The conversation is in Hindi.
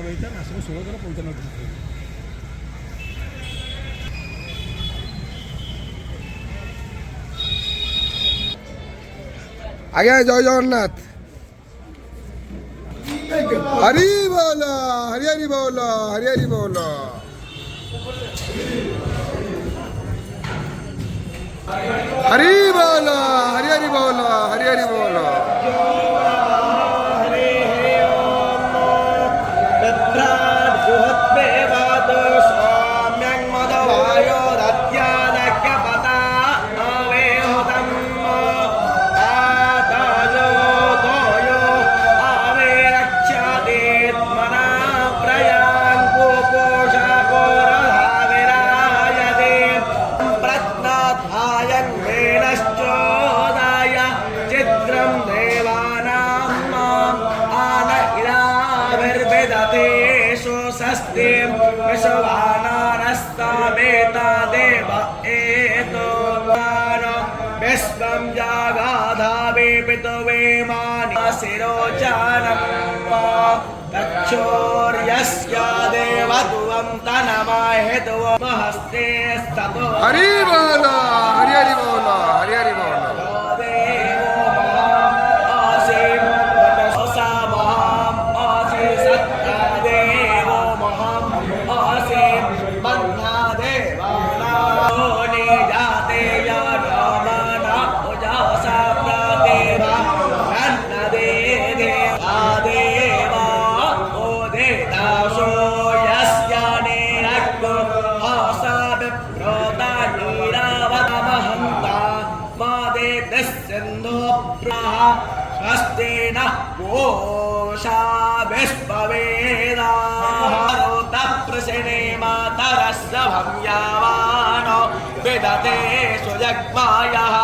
ରହିଥାଏ ମାସକୁ 16 ଥର 95 ଦିନ। आज्ञा जय जगन्नाथ। हरि बोल हरि हरि बोल हरि हरि बोल। हरि बोल हरि हरि बोल हरि हरि बोल। विश्वानानस्तावेता देव एतो विश्वं जागाधावे पितवे मानि शिरोचानं तक्षोर्यस्य देवतुवं तनमाहेतुवमहस्ते स्ततो हरि बोल हरि हरि बोल हरि हरि बोल। स्वस्तेन पूषा विश्ववेदाः प्रसने मातरस्य भव्यावानो विदते सुजग्मायः।